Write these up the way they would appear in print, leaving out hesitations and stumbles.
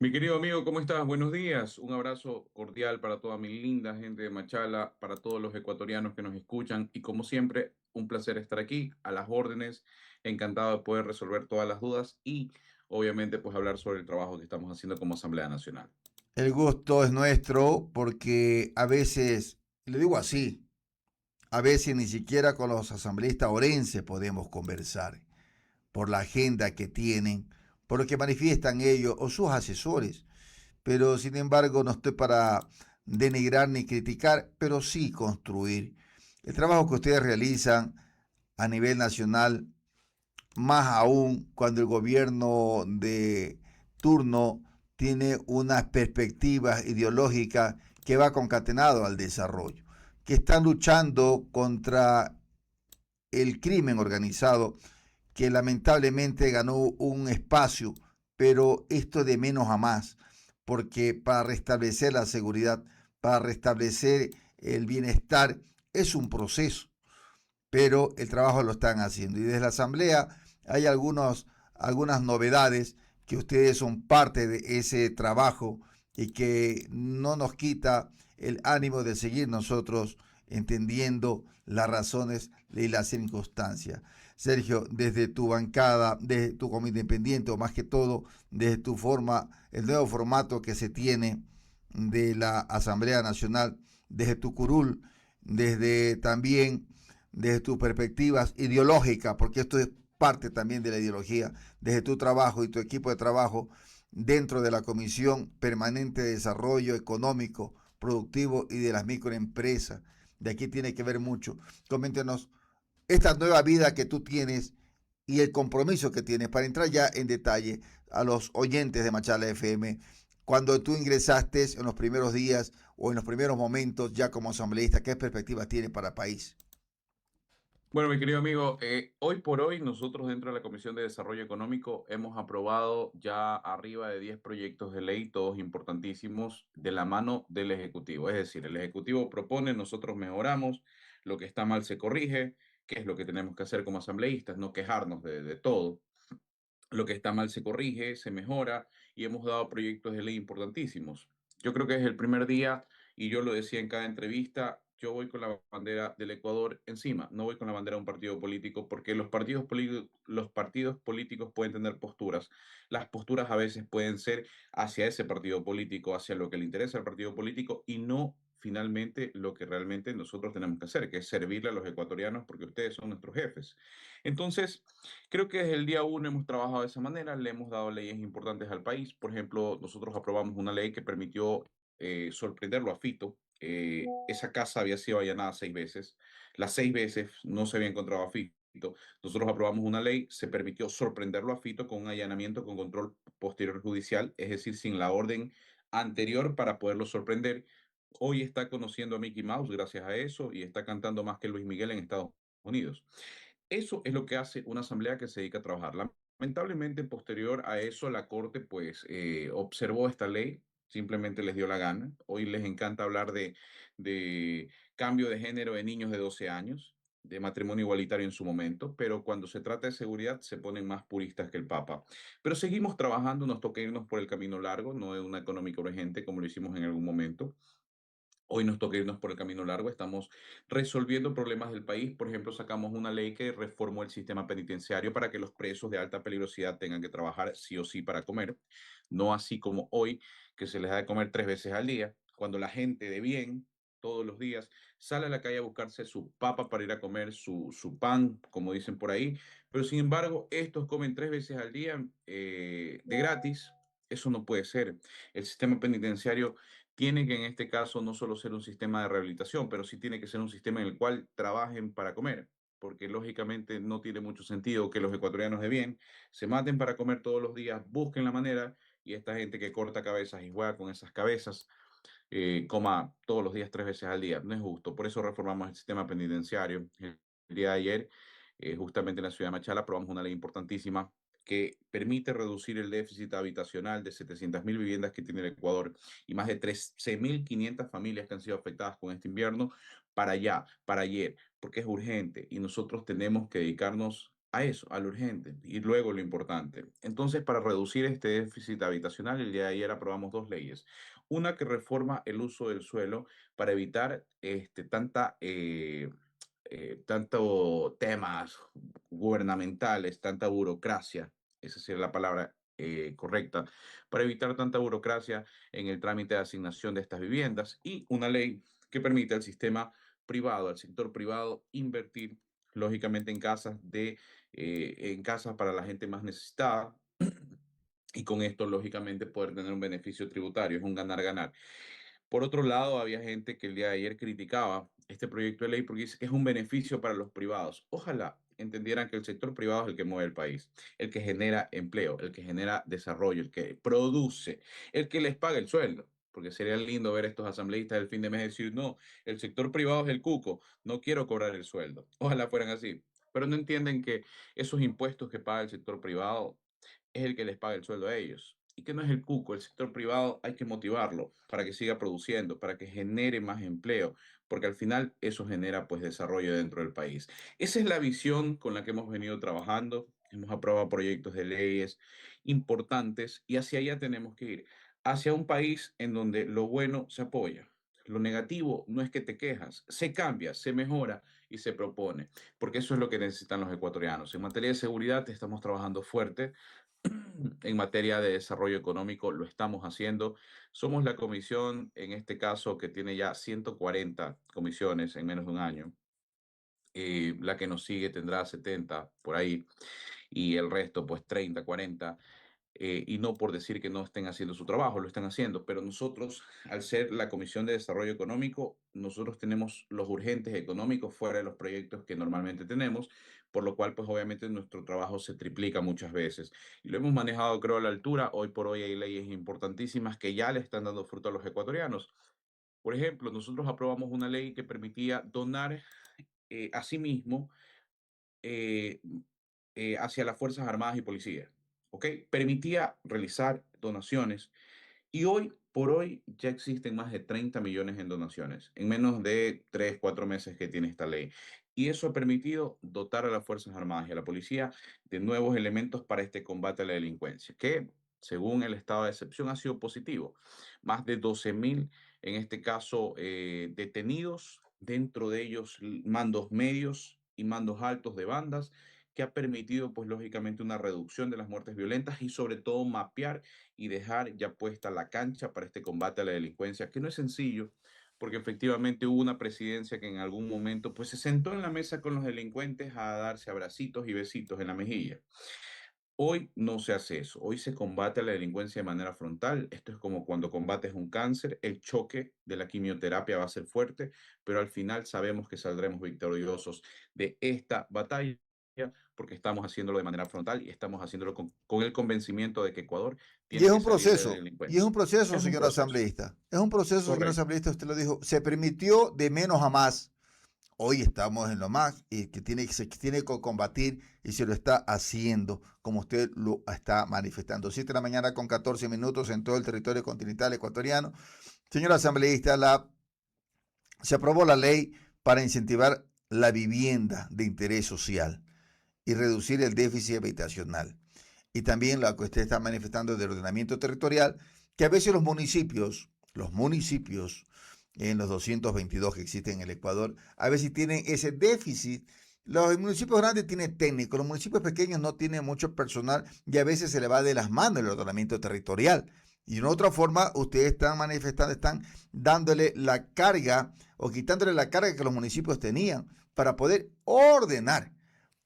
Mi querido amigo, ¿cómo estás? Buenos días. Un abrazo cordial para toda mi linda gente de Machala, para todos los ecuatorianos que nos escuchan y como siempre, un placer estar aquí a las órdenes. Encantado de poder resolver todas las dudas y obviamente pues hablar sobre el trabajo que estamos haciendo como Asamblea Nacional. El gusto es nuestro porque a veces, le digo así, a veces ni siquiera con los asambleístas orenses podemos conversar por la agenda que tienen, por lo que manifiestan ellos o sus asesores. Pero sin embargo no estoy para denigrar ni criticar, pero sí construir. El trabajo que ustedes realizan a nivel nacional, más aún cuando el gobierno de turno tiene unas perspectivas ideológicas que va concatenado al desarrollo, que están luchando contra el crimen organizado, que lamentablemente ganó un espacio, pero esto de menos a más, porque para restablecer la seguridad, para restablecer el bienestar, es un proceso, pero el trabajo lo están haciendo. Y desde la Asamblea hay algunas novedades que ustedes son parte de ese trabajo y que no nos quita el ánimo de seguir nosotros entendiendo las razones y las circunstancias. Sergio, desde tu bancada, desde tu comité independiente, o más que todo, desde tu forma, el nuevo formato que se tiene de la Asamblea Nacional, desde tu curul, desde también desde tus perspectivas ideológicas, porque esto es parte también de la ideología, desde tu trabajo y tu equipo de trabajo dentro de la Comisión Permanente de Desarrollo Económico, Productivo y de las Microempresas. De aquí tiene que ver mucho. Coméntenos esta nueva vida que tú tienes y el compromiso que tienes para entrar ya en detalle a los oyentes de Machala FM. Cuando tú ingresaste en los primeros días o en los primeros momentos ya como asambleísta, ¿qué perspectivas tienes para el país? Bueno, mi querido amigo, hoy por hoy nosotros dentro de la Comisión de Desarrollo Económico hemos aprobado ya arriba de 10 proyectos de ley, todos importantísimos, de la mano del Ejecutivo. Es decir, el Ejecutivo propone, nosotros mejoramos, lo que está mal se corrige, que es lo que tenemos que hacer como asambleístas, no quejarnos de todo. Lo que está mal se corrige, se mejora y hemos dado proyectos de ley importantísimos. Yo creo que es el primer día y yo lo decía en cada entrevista, yo voy con la bandera del Ecuador encima, no voy con la bandera de un partido político porque los partidos políticos pueden tener posturas. Las posturas a veces pueden ser hacia ese partido político, hacia lo que le interesa al partido político y no finalmente lo que realmente nosotros tenemos que hacer, que es servirle a los ecuatorianos porque ustedes son nuestros jefes. Entonces, creo que desde el día uno hemos trabajado de esa manera, le hemos dado leyes importantes al país. Por ejemplo, nosotros aprobamos una ley que permitió sorprenderlo a Fito. Esa casa había sido allanada 6 veces. Las 6 veces no se había encontrado a Fito. Nosotros aprobamos una ley, se permitió sorprenderlo a Fito con un allanamiento con control posterior judicial, es decir, sin la orden anterior para poderlo sorprender. Hoy está conociendo a Mickey Mouse gracias a eso y está cantando más que Luis Miguel en Estados Unidos. Eso es lo que hace una asamblea que se dedica a trabajar. Lamentablemente, posterior a eso, la Corte pues observó esta ley, simplemente les dio la gana. Hoy les encanta hablar de cambio de género de niños de 12 años, de matrimonio igualitario en su momento, pero cuando se trata de seguridad se ponen más puristas que el Papa. Pero seguimos trabajando, nos toca irnos por el camino largo, no de una económica urgente como lo hicimos en algún momento. Hoy nos toca irnos por el camino largo, estamos resolviendo problemas del país. Por ejemplo, sacamos una ley que reformó el sistema penitenciario para que los presos de alta peligrosidad tengan que trabajar sí o sí para comer, no así como hoy, que se les da de comer 3 veces al día, cuando la gente de bien todos los días sale a la calle a buscarse su papa para ir a comer su pan, como dicen por ahí, pero sin embargo, estos comen 3 veces al día de gratis. Eso no puede ser. El sistema penitenciario tiene que en este caso no solo ser un sistema de rehabilitación, pero sí tiene que ser un sistema en el cual trabajen para comer, porque lógicamente no tiene mucho sentido que los ecuatorianos de bien se maten para comer todos los días, busquen la manera y esta gente que corta cabezas y juega con esas cabezas coma todos los días 3 veces al día. No es justo. Por eso reformamos el sistema penitenciario. El día de ayer, justamente en la ciudad de Machala, aprobamos una ley importantísima que permite reducir el déficit habitacional de 700.000 viviendas que tiene el Ecuador y más de 13.500 familias que han sido afectadas con este invierno para allá, para ayer, porque es urgente y nosotros tenemos que dedicarnos a eso, a lo urgente y luego lo importante. Entonces, para reducir este déficit habitacional, el día de ayer aprobamos dos leyes. Una que reforma el uso del suelo para evitar tanto temas gubernamentales, tanta burocracia, esa sería la palabra correcta, para evitar tanta burocracia en el trámite de asignación de estas viviendas y una ley que permite al sistema privado, al sector privado, invertir lógicamente en casas para la gente más necesitada y con esto lógicamente poder tener un beneficio tributario, es un ganar-ganar. Por otro lado, había gente que el día de ayer criticaba este proyecto de ley porque dice que es un beneficio para los privados. Ojalá entendieran que el sector privado es el que mueve el país, el que genera empleo, el que genera desarrollo, el que produce, el que les paga el sueldo. Porque sería lindo ver a estos asambleístas del fin de mes decir, no, el sector privado es el cuco, no quiero cobrar el sueldo. Ojalá fueran así. Pero no entienden que esos impuestos que paga el sector privado es el que les paga el sueldo a ellos. Y que no es el cuco, el sector privado hay que motivarlo para que siga produciendo, para que genere más empleo, porque al final eso genera pues desarrollo dentro del país. Esa es la visión con la que hemos venido trabajando. Hemos aprobado proyectos de leyes importantes y hacia allá tenemos que ir, hacia un país en donde lo bueno se apoya. Lo negativo no es que te quejas, se cambia, se mejora y se propone, porque eso es lo que necesitan los ecuatorianos. En materia de seguridad estamos trabajando fuerte, en materia de desarrollo económico lo estamos haciendo. Somos la comisión, en este caso, que tiene ya 140 comisiones en menos de un año. La que nos sigue tendrá 70 por ahí y el resto pues 30, 40. Y no por decir que no estén haciendo su trabajo, lo están haciendo, pero nosotros, al ser la Comisión de Desarrollo Económico, nosotros tenemos los urgentes económicos fuera de los proyectos que normalmente tenemos, por lo cual, pues obviamente nuestro trabajo se triplica muchas veces. Y lo hemos manejado, creo, a la altura. Hoy por hoy hay leyes importantísimas que ya le están dando fruto a los ecuatorianos. Por ejemplo, nosotros aprobamos una ley que permitía donar a sí mismo eh, hacia las Fuerzas Armadas y Policías. ¿Ok? Permitía realizar donaciones y hoy por hoy ya existen más de 30 millones en donaciones en menos de 3 4 meses que tiene esta ley. Y eso ha permitido dotar a las Fuerzas Armadas y a la policía de nuevos elementos para este combate a la delincuencia, que según el estado de excepción ha sido positivo. Más de 12.000, en este caso, detenidos, dentro de ellos mandos medios y mandos altos de bandas, que ha permitido, pues lógicamente, una reducción de las muertes violentas y sobre todo mapear y dejar ya puesta la cancha para este combate a la delincuencia, que no es sencillo, porque efectivamente hubo una presidencia que en algún momento pues se sentó en la mesa con los delincuentes a darse abracitos y besitos en la mejilla. Hoy no se hace eso, hoy se combate a la delincuencia de manera frontal. Esto es como cuando combates un cáncer, el choque de la quimioterapia va a ser fuerte, pero al final sabemos que saldremos victoriosos de esta batalla porque estamos haciéndolo de manera frontal y estamos haciéndolo con el convencimiento de que Ecuador tiene que salir de la Y es un delincuencia. proceso, Es un señor proceso, asambleísta. Es un proceso, señor correcto. asambleísta, usted lo dijo. Se permitió de menos a más. Hoy estamos en lo más y se tiene que combatir y se lo está haciendo, como usted lo está manifestando. 7 de la mañana con 14 minutos en todo el territorio continental ecuatoriano. Señor asambleísta, se aprobó la ley para incentivar la vivienda de interés social y reducir el déficit habitacional. Y también lo que usted está manifestando del ordenamiento territorial, que a veces los municipios en los 222 que existen en el Ecuador, a veces tienen ese déficit. Los municipios grandes tienen técnicos, los municipios pequeños no tienen mucho personal y a veces se le va de las manos el ordenamiento territorial. Y de una otra forma, ustedes están manifestando, están dándole la carga o quitándole la carga que los municipios tenían para poder ordenar.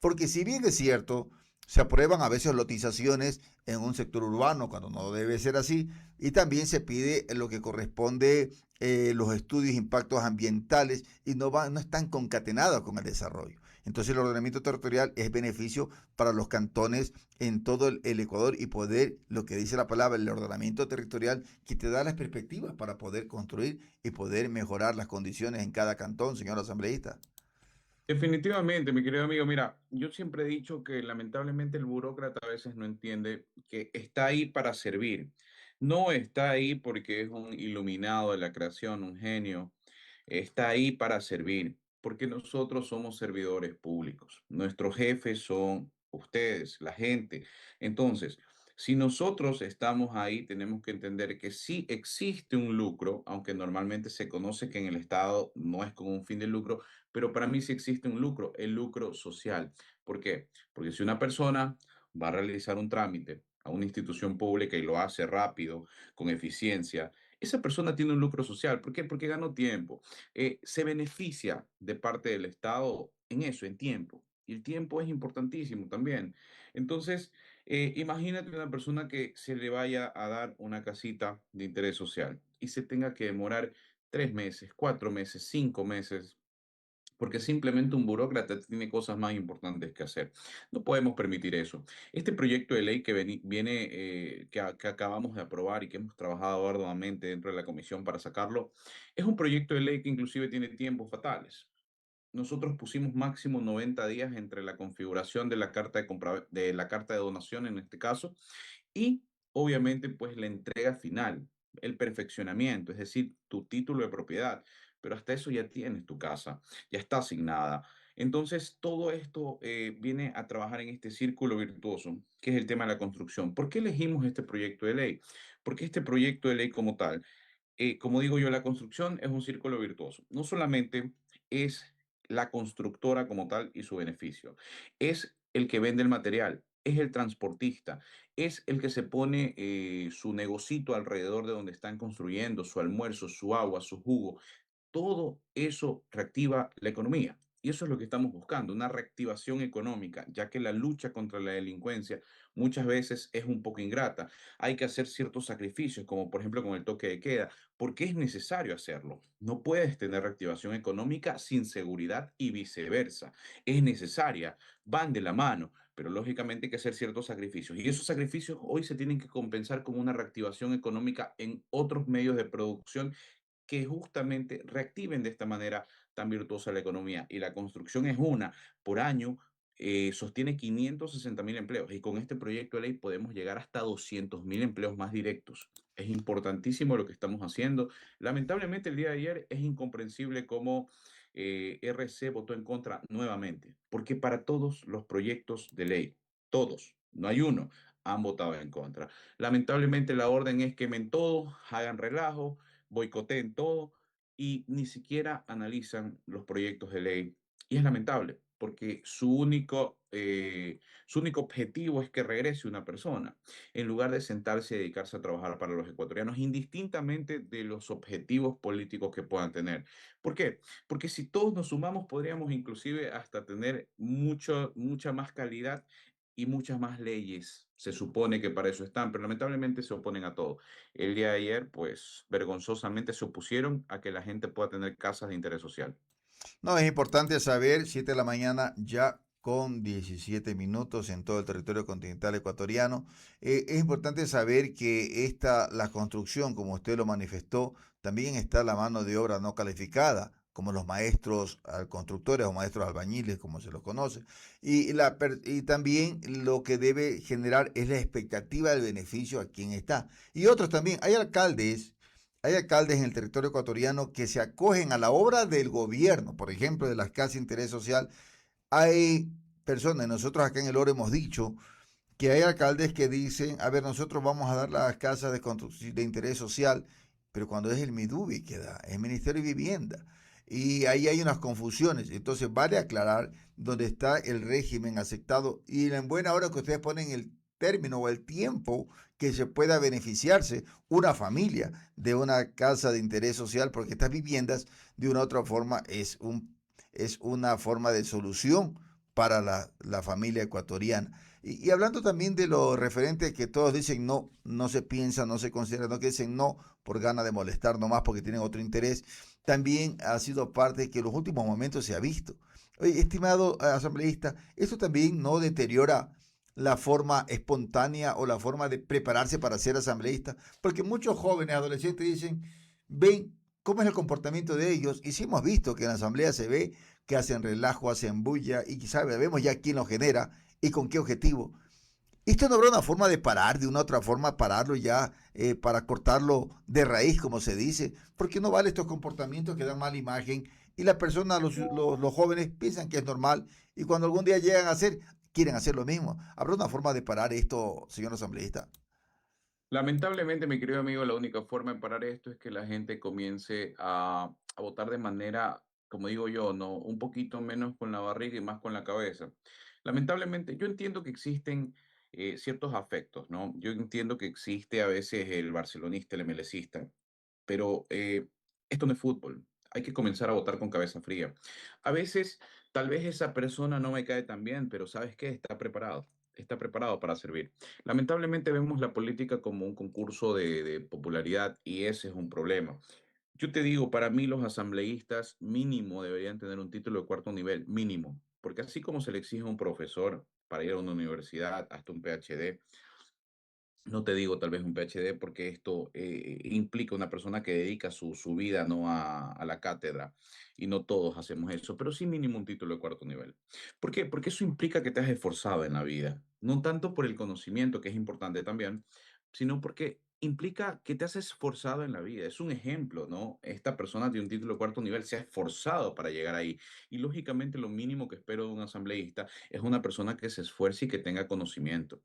Porque si bien es cierto, se aprueban a veces lotizaciones en un sector urbano cuando no debe ser así y también se pide lo que corresponde los estudios de impactos ambientales y no están concatenados con el desarrollo. Entonces el ordenamiento territorial es beneficio para los cantones en todo el Ecuador y poder, lo que dice la palabra, el ordenamiento territorial, que te da las perspectivas para poder construir y poder mejorar las condiciones en cada cantón, señor asambleísta. Definitivamente, mi querido amigo, mira, yo siempre he dicho que lamentablemente el burócrata a veces no entiende que está ahí para servir. No está ahí porque es un iluminado de la creación, un genio. Está ahí para servir, porque nosotros somos servidores públicos. Nuestros jefes son ustedes, la gente. Entonces, si nosotros estamos ahí, tenemos que entender que sí existe un lucro, aunque normalmente se conoce que en el Estado no es con un fin de lucro, pero para mí sí existe un lucro, el lucro social. ¿Por qué? Porque si una persona va a realizar un trámite a una institución pública y lo hace rápido, con eficiencia, esa persona tiene un lucro social. ¿Por qué? Porque ganó tiempo. Se beneficia de parte del Estado en eso, en tiempo. Y el tiempo es importantísimo también. Entonces, imagínate una persona que se le vaya a dar una casita de interés social y se tenga que demorar 3 meses, 4 meses, 5 meses, porque simplemente un burócrata tiene cosas más importantes que hacer. No podemos permitir eso. Este proyecto de ley que viene, que acabamos de aprobar y que hemos trabajado arduamente dentro de la comisión para sacarlo, es un proyecto de ley que inclusive tiene tiempos fatales. Nosotros pusimos máximo 90 días entre la configuración de la carta de la carta de donación en este caso y obviamente pues la entrega final, el perfeccionamiento, es decir, tu título de propiedad. Pero hasta eso ya tienes tu casa, ya está asignada. Entonces, todo esto viene a trabajar en este círculo virtuoso, que es el tema de la construcción. ¿Por qué elegimos este proyecto de ley? Porque este proyecto de ley como tal, como digo yo, la construcción es un círculo virtuoso. No solamente es la constructora como tal y su beneficio, es el que vende el material, es el transportista, es el que se pone su negocito alrededor de donde están construyendo, su almuerzo, su agua, su jugo. Todo eso reactiva la economía. Y eso es lo que estamos buscando, una reactivación económica, ya que la lucha contra la delincuencia muchas veces es un poco ingrata. Hay que hacer ciertos sacrificios, como por ejemplo con el toque de queda, porque es necesario hacerlo. No puedes tener reactivación económica sin seguridad y viceversa. Es necesaria, van de la mano, pero lógicamente hay que hacer ciertos sacrificios. Y esos sacrificios hoy se tienen que compensar con una reactivación económica en otros medios de producción que justamente reactiven de esta manera tan virtuosa la economía. Y la construcción es una, por año, sostiene 560.000 empleos y con este proyecto de ley podemos llegar hasta 200.000 empleos más directos. Es importantísimo lo que estamos haciendo. Lamentablemente el día de ayer es incomprensible cómo RC votó en contra nuevamente, porque para todos los proyectos de ley, todos, no hay uno, han votado en contra. Lamentablemente la orden es quemen todo, hagan relajo, boicoteen todo y ni siquiera analizan los proyectos de ley. Y es lamentable, porque su único objetivo es que regrese una persona, en lugar de sentarse y dedicarse a trabajar para los ecuatorianos, indistintamente de los objetivos políticos que puedan tener. ¿Por qué? Porque si todos nos sumamos, podríamos inclusive hasta tener mucha más calidad y muchas más leyes. Se supone que para eso están, pero lamentablemente se oponen a todo. El día de ayer, pues, vergonzosamente se opusieron a que la gente pueda tener casas de interés social. No, es importante saber, 7 de la mañana ya con 17 minutos en todo el territorio continental ecuatoriano. Es importante saber que la construcción, como usted lo manifestó, también está la mano de obra no calificada, como los maestros constructores o maestros albañiles, como se los conoce. Y también lo que debe generar es la expectativa del beneficio a quien está. Y otros también, hay alcaldes en el territorio ecuatoriano que se acogen a la obra del gobierno, por ejemplo, de las casas de interés social. Hay personas, nosotros acá en el Oro hemos dicho que hay alcaldes que dicen, a ver, nosotros vamos a dar las casas de interés social, pero cuando es el MIDUBI que da, es el Ministerio de Vivienda. Y ahí hay unas confusiones. Entonces vale aclarar dónde está el régimen aceptado y en buena hora que ustedes ponen el término o el tiempo que se pueda beneficiarse una familia de una casa de interés social, porque estas viviendas de una u otra forma es una forma de solución para la familia ecuatoriana. Y hablando también de lo referente que todos dicen no, no se piensa, no se considera, no que dicen no por ganas de molestar nomás porque tienen otro interés, también ha sido parte que en los últimos momentos se ha visto. Oye, estimado asambleísta, esto también no deteriora la forma espontánea o la forma de prepararse para ser asambleísta, porque muchos jóvenes, adolescentes dicen, ven cómo es el comportamiento de ellos, y sí hemos visto que en la asamblea se ve que hacen relajo, hacen bulla, y quizás vemos ya quién lo genera y con qué objetivo. Esto no habrá una forma de parar, de una otra forma pararlo ya, para cortarlo de raíz, como se dice, porque no vale estos comportamientos que dan mala imagen y las personas, los jóvenes, piensan que es normal y cuando algún día llegan a hacer, quieren hacer lo mismo. ¿Habrá una forma de parar esto, señor asambleísta? Lamentablemente, mi querido amigo, la única forma de parar esto es que la gente comience a votar de manera, como digo yo, no, un poquito menos con la barriga y más con la cabeza. Lamentablemente, yo entiendo que existen ciertos afectos, ¿no? Yo entiendo que existe a veces el barcelonista, el emelecista, pero esto no es fútbol. Hay que comenzar a votar con cabeza fría. A veces, tal vez esa persona no me cae tan bien, pero ¿sabes qué? Está preparado para servir. Lamentablemente vemos la política como un concurso de popularidad y ese es un problema. Yo te digo, para mí los asambleístas mínimo deberían tener un título de cuarto nivel, mínimo, porque así como se le exige a un profesor para ir a una universidad, hasta un PhD, no te digo tal vez un PhD porque esto implica una persona que dedica su vida no a la cátedra y no todos hacemos eso, pero sí mínimo un título de cuarto nivel. ¿Por qué? Porque eso implica que te has esforzado en la vida, no tanto por el conocimiento, que es importante también, sino porque implica que te has esforzado en la vida. Es un ejemplo, ¿no? Esta persona de un título de cuarto nivel se ha esforzado para llegar ahí y lógicamente lo mínimo que espero de un asambleísta es una persona que se esfuerce y que tenga conocimiento.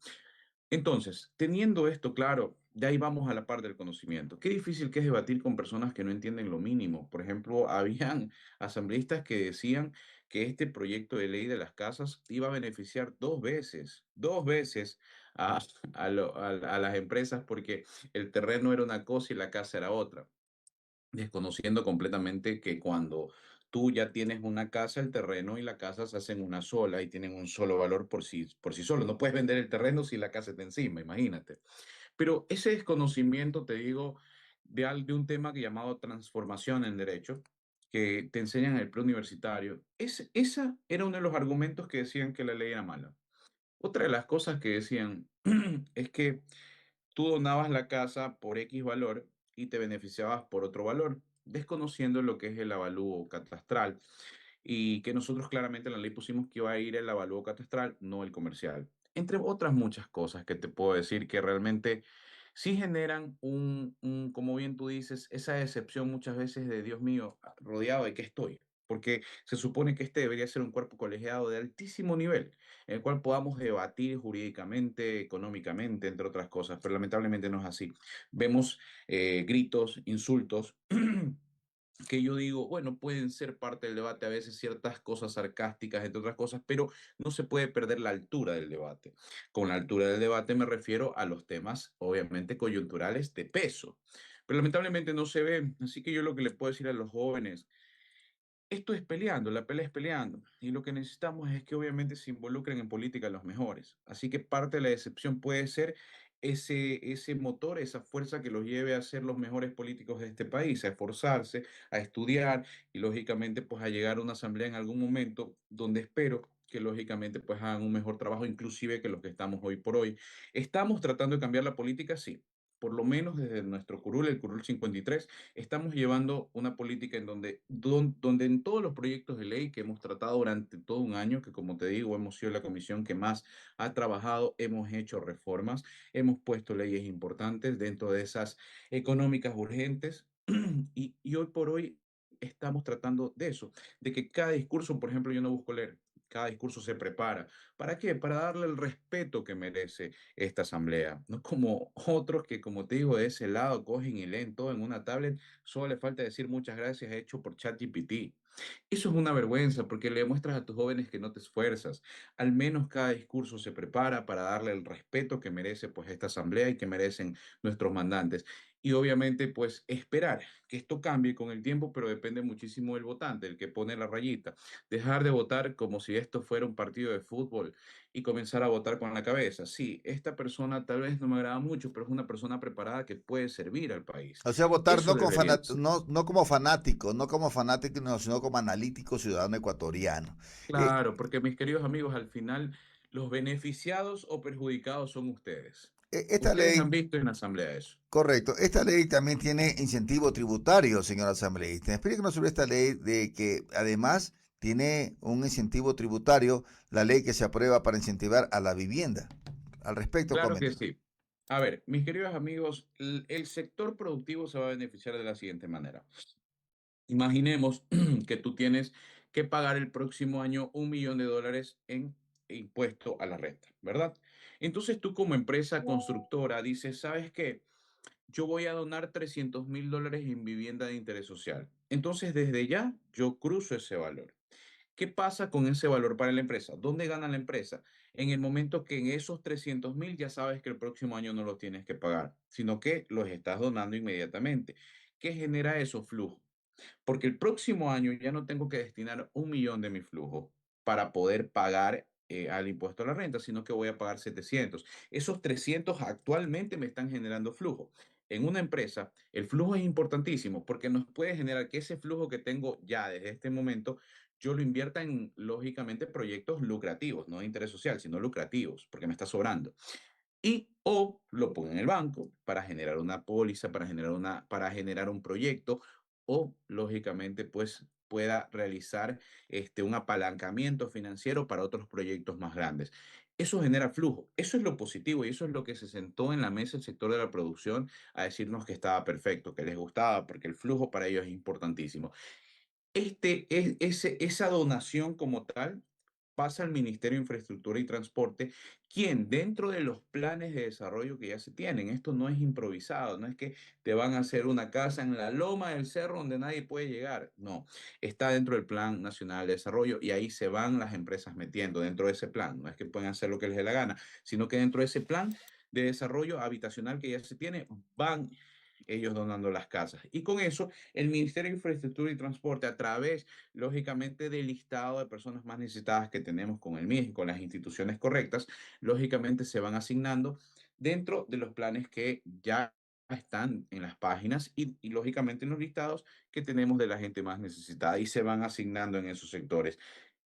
Entonces, teniendo esto claro, ya ahí vamos a la parte del conocimiento. Qué difícil que es debatir con personas que no entienden lo mínimo. Por ejemplo, habían asambleístas que decían que este proyecto de ley de las casas iba a beneficiar dos veces a, a las empresas porque el terreno era una cosa y la casa era otra, desconociendo completamente que cuando tú ya tienes una casa, el terreno y la casa se hacen una sola y tienen un solo valor por sí solo. No puedes vender el terreno si la casa está encima, imagínate. Pero ese desconocimiento, te digo, de un tema que llamado transformación en derecho, que te enseñan en el preuniversitario, esa era uno de los argumentos que decían que la ley era mala. Otra de las cosas que decían es que tú donabas la casa por X valor y te beneficiabas por otro valor, desconociendo lo que es el avalúo catastral y que nosotros claramente en la ley pusimos que iba a ir el avalúo catastral, no el comercial. Entre otras muchas cosas que te puedo decir que realmente sí generan como bien tú dices, esa decepción muchas veces de Dios mío, rodeado de qué estoy. Porque se supone que este debería ser un cuerpo colegiado de altísimo nivel, en el cual podamos debatir jurídicamente, económicamente, entre otras cosas, pero lamentablemente no es así. Vemos gritos, insultos, que yo digo, bueno, pueden ser parte del debate a veces ciertas cosas sarcásticas, entre otras cosas, pero no se puede perder la altura del debate. Con la altura del debate me refiero a los temas, obviamente, coyunturales de peso, pero lamentablemente no se ve. Así que yo lo que le puedo decir a los jóvenes, esto es peleando, la pelea es peleando. Y lo que necesitamos es que obviamente se involucren en política los mejores. Así que parte de la decepción puede ser ese motor, esa fuerza que los lleve a ser los mejores políticos de este país, a esforzarse, a estudiar y lógicamente pues a llegar a una asamblea en algún momento donde espero que lógicamente pues hagan un mejor trabajo inclusive que los que estamos hoy por hoy. ¿Estamos tratando de cambiar la política? Sí. Por lo menos desde nuestro curul, el curul 53, estamos llevando una política en donde en todos los proyectos de ley que hemos tratado durante todo un año, que como te digo, hemos sido la comisión que más ha trabajado, hemos hecho reformas, hemos puesto leyes importantes dentro de esas económicas urgentes y hoy por hoy estamos tratando de eso, de que cada discurso, por ejemplo, yo no busco leer. Cada discurso se prepara. ¿Para qué? Para darle el respeto que merece esta asamblea, no como otros que, como te digo, de ese lado cogen y leen todo en una tablet, solo le falta decir muchas gracias hecho por ChatGPT. Eso es una vergüenza porque le demuestras a tus jóvenes que no te esfuerzas. Al menos cada discurso se prepara para darle el respeto que merece pues esta asamblea y que merecen nuestros mandantes. Y obviamente pues esperar que esto cambie con el tiempo, pero depende muchísimo del votante, el que pone la rayita. Dejar de votar como si esto fuera un partido de fútbol y comenzar a votar con la cabeza. Sí, esta persona tal vez no me agrada mucho, pero es una persona preparada que puede servir al país. O sea, votar Eso no, debería ser. no como fanático, no como fanático, no, sino como analítico ciudadano ecuatoriano. Eh, Claro, porque mis queridos amigos, al final los beneficiados o perjudicados son ustedes. esta Ustedes han ley, visto en la asamblea eso. correcto, esta ley también tiene incentivo tributario, señor asambleísta. Explíquenos sobre esta ley de que además tiene un incentivo tributario, la ley que se aprueba para incentivar a la vivienda. Al respecto, Claro que coméntenos. sí. A ver, mis queridos amigos, el sector productivo se va a beneficiar de la siguiente manera. Imaginemos que tú tienes que pagar el próximo año $1 millón en impuesto a la renta, ¿verdad? Entonces tú como empresa constructora dices, ¿sabes qué? Yo voy a donar $300,000 en vivienda de interés social. Entonces desde ya yo cruzo ese valor. ¿Qué pasa con ese valor para la empresa? ¿Dónde gana la empresa? En el momento que en esos 300,000 ya sabes que el próximo año no los tienes que pagar, sino que los estás donando inmediatamente. ¿Qué genera eso? Flujo. Porque el próximo año ya no tengo que destinar 1 millón de mi flujo para poder pagar al impuesto a la renta, sino que voy a pagar 700. Esos 300 actualmente me están generando flujo. En una empresa, el flujo es importantísimo porque nos puede generar que ese flujo que tengo ya desde este momento, yo lo invierta en, lógicamente, proyectos lucrativos, no de interés social, sino lucrativos, porque me está sobrando. Y o lo pongo en el banco para generar una póliza, para generar un proyecto o lógicamente pues pueda realizar un apalancamiento financiero para otros proyectos más grandes. Eso genera flujo. Eso es lo positivo y eso es lo que se sentó en la mesa el sector de la producción a decirnos que estaba perfecto, que les gustaba, porque el flujo para ellos es importantísimo. Esa donación como tal pasa al Ministerio de Infraestructura y Transporte, quien dentro de los planes de desarrollo que ya se tienen, esto no es improvisado, no es que te van a hacer una casa en la loma del cerro donde nadie puede llegar, no, está dentro del Plan Nacional de Desarrollo y ahí se van las empresas metiendo dentro de ese plan, no es que pueden hacer lo que les dé la gana, sino que dentro de ese plan de desarrollo habitacional que ya se tiene, van ellos donando las casas. Y con eso, el Ministerio de Infraestructura y Transporte, a través, lógicamente, del listado de personas más necesitadas que tenemos con el MIS y con las instituciones correctas, lógicamente se van asignando dentro de los planes que ya están en las páginas y lógicamente en los listados que tenemos de la gente más necesitada y se van asignando en esos sectores.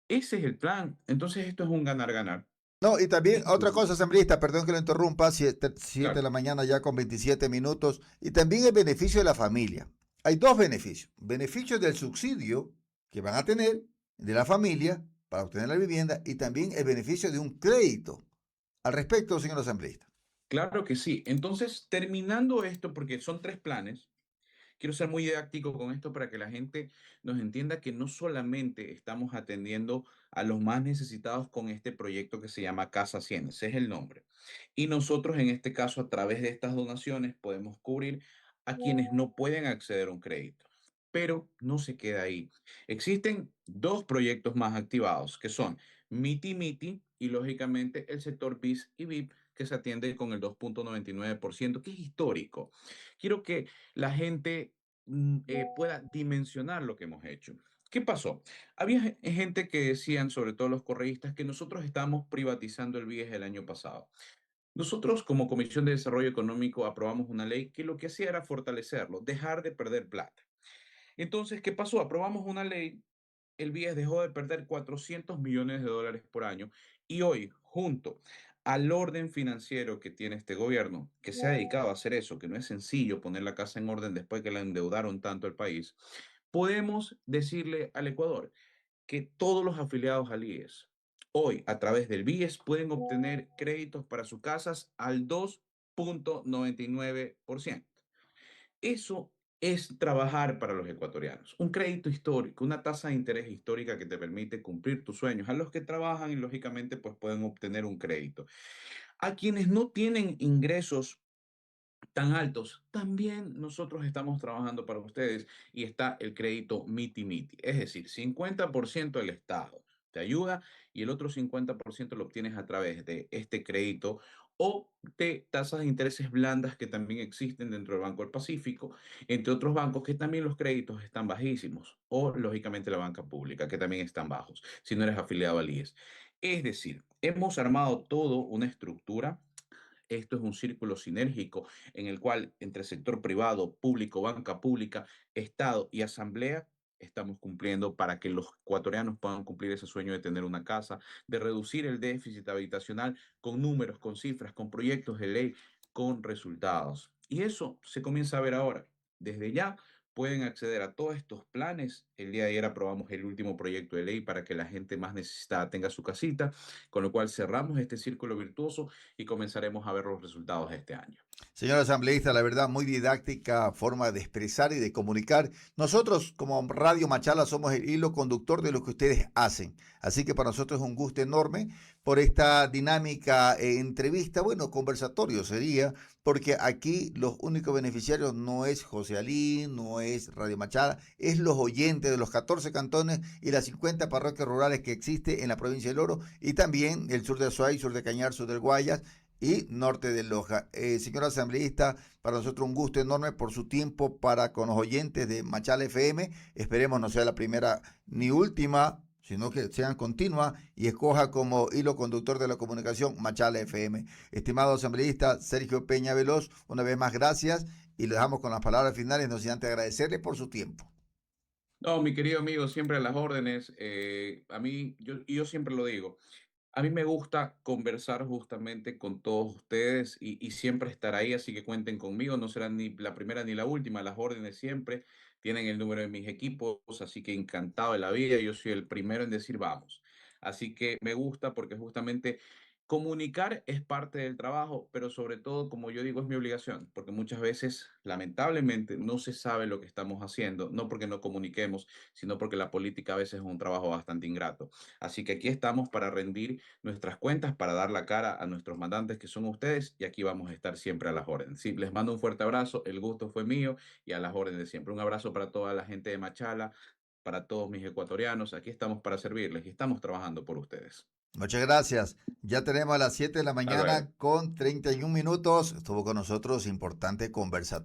Ese es el plan. Entonces esto es un ganar-ganar. No, y también Esto otra es cosa, asambleísta, perdón que lo interrumpa, 7 de claro. la mañana ya con 27 minutos, y también el beneficio de la familia. Hay dos beneficios. Beneficios del subsidio que van a tener de la familia para obtener la vivienda y también el beneficio de un crédito. Al respecto, señor asambleísta. Claro que sí. Entonces, terminando esto, porque son 3 planes, quiero ser muy didáctico con esto para que la gente nos entienda que no solamente estamos atendiendo a los más necesitados con este proyecto que se llama Casa 100, ese es el nombre. Y nosotros en este caso, a través de estas donaciones, podemos cubrir a quienes no pueden acceder a un crédito. Pero no se queda ahí. Existen 2 proyectos más activados, que son MITI MITI y lógicamente el sector BIS y VIP, que se atiende con el 2,99%, que es histórico. Quiero que la gente pueda dimensionar lo que hemos hecho. ¿Qué pasó? Había gente que decían, sobre todo los correístas, que nosotros estamos privatizando el BIES el año pasado. Nosotros, como Comisión de Desarrollo Económico, aprobamos una ley que lo que hacía era fortalecerlo, dejar de perder plata. Entonces, ¿qué pasó? Aprobamos una ley, el BIES dejó de perder $400 millones por año y hoy, junto al orden financiero que tiene este gobierno, que se ha dedicado a hacer eso, que no es sencillo poner la casa en orden después que la endeudaron tanto el país, podemos decirle al Ecuador que todos los afiliados al IES hoy a través del BIES pueden obtener créditos para sus casas al 2,99%. Eso es trabajar para los ecuatorianos. Un crédito histórico, una tasa de interés histórica que te permite cumplir tus sueños. A los que trabajan y lógicamente pues pueden obtener un crédito. A quienes no tienen ingresos tan altos, también nosotros estamos trabajando para ustedes y está el crédito MITI MITI, es decir, 50% del Estado te ayuda y el otro 50% lo obtienes a través de este crédito o de tasas de intereses blandas que también existen dentro del Banco del Pacífico, entre otros bancos que también los créditos están bajísimos o lógicamente la banca pública que también están bajos si no eres afiliado al IES. Es decir, hemos armado todo una estructura. Esto es un círculo sinérgico en el cual entre sector privado, público, banca pública, Estado y asamblea estamos cumpliendo para que los ecuatorianos puedan cumplir ese sueño de tener una casa, de reducir el déficit habitacional con números, con cifras, con proyectos de ley, con resultados. Y eso se comienza a ver ahora. Desde ya pueden acceder a todos estos planes. El día de ayer aprobamos el último proyecto de ley para que la gente más necesitada tenga su casita, con lo cual cerramos este círculo virtuoso y comenzaremos a ver los resultados de este año. Señor asambleísta, la verdad, muy didáctica forma de expresar y de comunicar. Nosotros, como Radio Machala, somos el hilo conductor de lo que ustedes hacen. Así que para nosotros es un gusto enorme por esta dinámica entrevista, bueno, conversatorio sería, porque aquí los únicos beneficiarios no es José Alí, no es Radio Machala, es los oyentes de los 14 cantones y las 50 parroquias rurales que existe en la provincia del Oro y también el sur de Azuay, sur de Cañar, sur del Guayas y norte de Loja. Señor asambleísta, para nosotros un gusto enorme por su tiempo para con los oyentes de Machala FM. Esperemos no sea la primera ni última, sino que sean continuas y escoja como hilo conductor de la comunicación Machala FM. Estimado asambleísta Sergio Peña Veloz, una vez más gracias y le dejamos con las palabras finales, no sin antes agradecerle por su tiempo. No, mi querido amigo, siempre a las órdenes. A mí, yo siempre lo digo. A mí me gusta conversar justamente con todos ustedes y siempre estar ahí, así que cuenten conmigo. No será ni la primera ni la última, las órdenes siempre. Tienen el número de mis equipos, así que encantado de la vida. Yo soy el primero en decir vamos. Así que me gusta porque justamente comunicar es parte del trabajo, pero sobre todo, como yo digo, es mi obligación, porque muchas veces, lamentablemente, no se sabe lo que estamos haciendo, no porque no comuniquemos, sino porque la política a veces es un trabajo bastante ingrato. Así que aquí estamos para rendir nuestras cuentas, para dar la cara a nuestros mandantes que son ustedes y aquí vamos a estar siempre a las órdenes. Sí, les mando un fuerte abrazo, el gusto fue mío y a las órdenes de siempre. Un abrazo para toda la gente de Machala, para todos mis ecuatorianos, aquí estamos para servirles y estamos trabajando por ustedes. Muchas gracias. Ya tenemos a las 7 de la Hasta luego. mañana con 31 minutos. Estuvo con nosotros importante conversación.